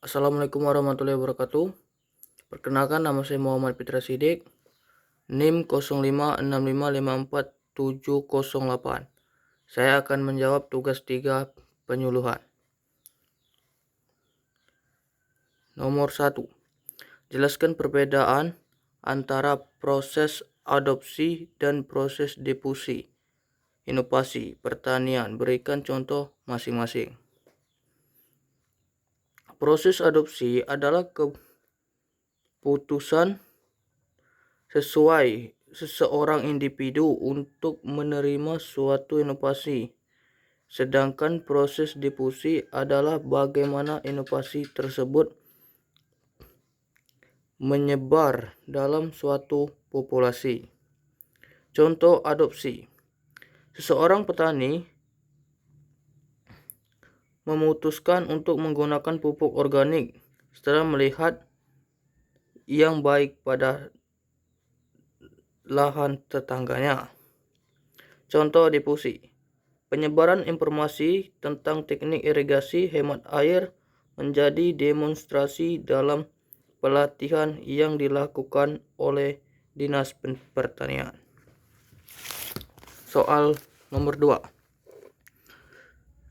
Assalamualaikum warahmatullahi wabarakatuh. Perkenalkan, nama saya Muhammad Fitra Sidik, NIM 0565547008. Saya akan menjawab tugas 3 penyuluhan. Nomor 1. Jelaskan perbedaan antara proses adopsi dan proses difusi inovasi pertanian. Berikan contoh masing-masing. Proses adopsi adalah keputusan seseorang individu untuk menerima suatu inovasi, sedangkan proses difusi adalah bagaimana inovasi tersebut menyebar dalam suatu populasi. Contoh adopsi: seseorang petani memutuskan untuk menggunakan pupuk organik setelah melihat yang baik pada lahan tetangganya. Contoh difusi: penyebaran informasi tentang teknik irigasi hemat air menjadi demonstrasi dalam pelatihan yang dilakukan oleh Dinas Pertanian. Soal nomor 2.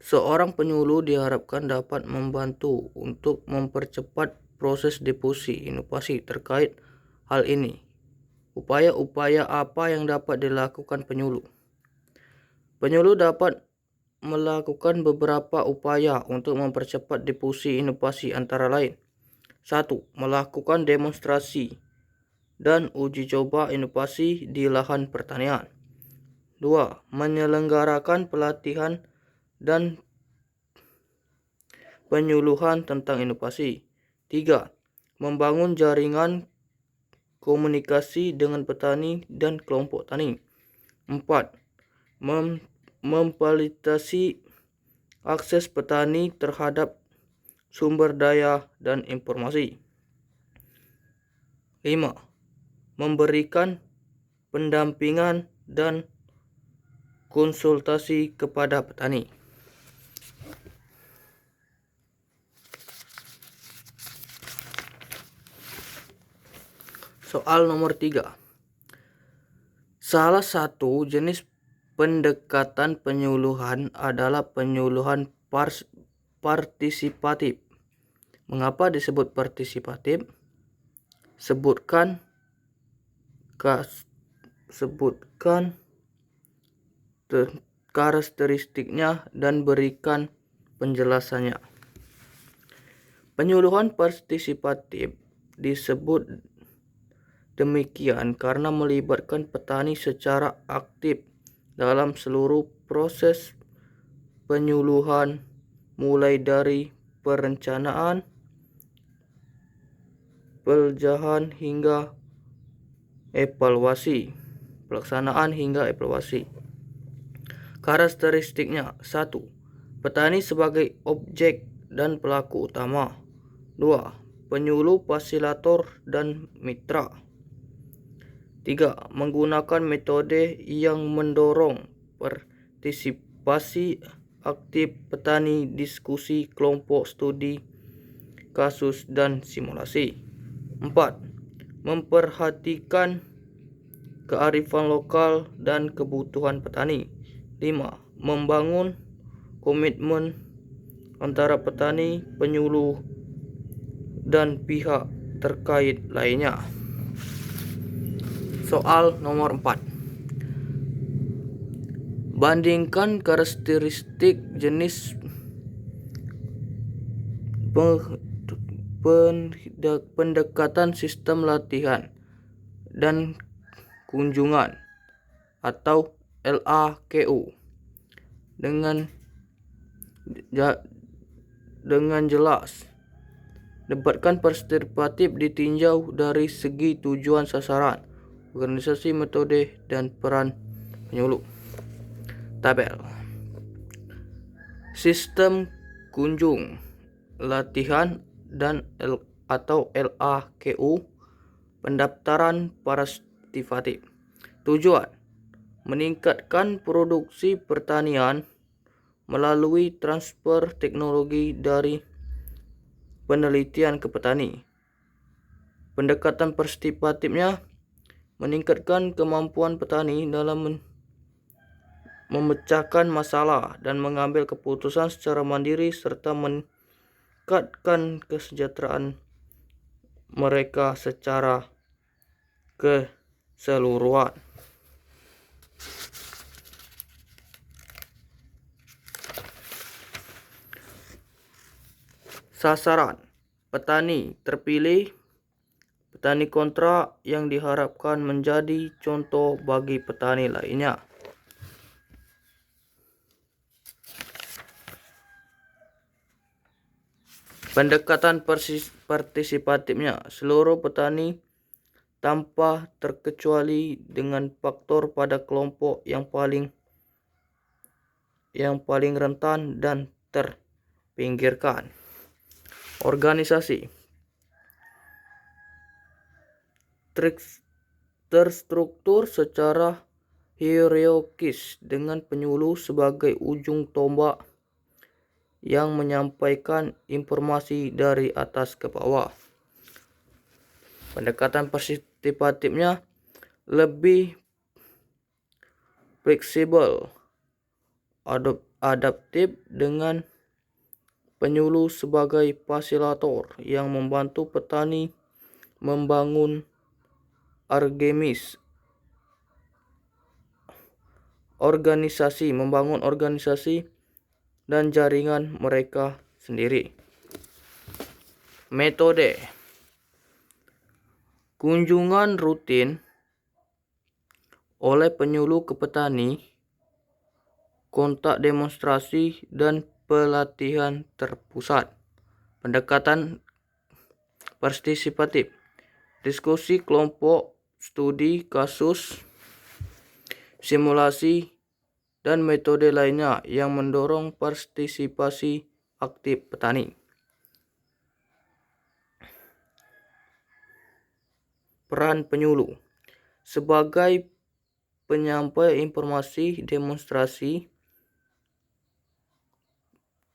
Seorang penyuluh diharapkan dapat membantu untuk mempercepat proses difusi inovasi. Terkait hal ini, upaya-upaya apa yang dapat dilakukan penyuluh? Penyuluh dapat melakukan beberapa upaya untuk mempercepat difusi inovasi, antara lain: 1. Melakukan demonstrasi dan uji coba inovasi di lahan pertanian. 2. Menyelenggarakan pelatihan dan penyuluhan tentang inovasi. 3. Membangun jaringan komunikasi dengan petani dan kelompok tani. 4. Memfasilitasi akses petani terhadap sumber daya dan informasi. 5. Memberikan pendampingan dan konsultasi kepada petani. Soal nomor 3. Salah satu jenis pendekatan penyuluhan adalah penyuluhan partisipatif. Mengapa disebut partisipatif? Sebutkan karakteristiknya dan berikan penjelasannya. Penyuluhan partisipatif disebut demikian karena melibatkan petani secara aktif dalam seluruh proses penyuluhan, mulai dari perencanaan, pelaksanaan hingga evaluasi. Karakteristiknya: 1. Petani sebagai objek dan pelaku utama. 2. Penyuluh, fasilitator, dan mitra. 3. Menggunakan metode yang mendorong partisipasi aktif petani, diskusi kelompok, studi kasus, dan simulasi. 4. Memperhatikan kearifan lokal dan kebutuhan petani. 5. Membangun komitmen antara petani, penyuluh, dan pihak terkait lainnya. Soal nomor 4. Bandingkan karakteristik jenis pendekatan sistem latihan dan kunjungan atau LAKU dengan jelas. Debatkan partisipatif ditinjau dari segi tujuan, sasaran, organisasi, metode, dan peran penyuluh. Tabel. Sistem kunjung, latihan, dan atau LAKU. Pendaftaran partisipatif. Tujuan: meningkatkan produksi pertanian melalui transfer teknologi dari penelitian ke petani. Pendekatan partisipatifnya meningkatkan kemampuan petani dalam memecahkan masalah dan mengambil keputusan secara mandiri serta meningkatkan kesejahteraan mereka secara keseluruhan. Sasaran petani terpilih, petani kontrak yang diharapkan menjadi contoh bagi petani lainnya. Pendekatan partisipatifnya, seluruh petani tanpa terkecuali dengan faktor pada kelompok yang paling rentan dan terpinggirkan. Organisasi terstruktur secara hierarkis dengan penyuluh sebagai ujung tombak yang menyampaikan informasi dari atas ke bawah. Pendekatan partisipatifnya lebih fleksibel, adaptif dengan penyuluh sebagai fasilitator yang membantu petani membangun organisasi dan jaringan mereka sendiri. Metode kunjungan rutin oleh penyuluh ke petani, kontak demonstrasi, dan pelatihan terpusat. Pendekatan partisipatif, diskusi kelompok, studi kasus, simulasi, dan metode lainnya yang mendorong partisipasi aktif petani. Peran penyuluh sebagai penyampai informasi,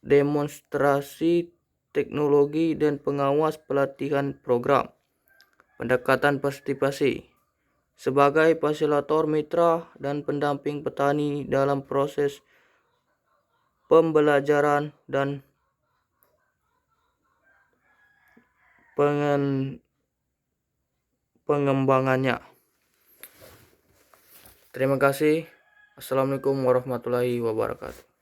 demonstrasi teknologi, dan pengawas pelatihan program. Pendekatan partisipasi sebagai fasilitator, mitra, dan pendamping petani dalam proses pembelajaran dan pengembangannya. Terima kasih. Assalamualaikum warahmatullahi wabarakatuh.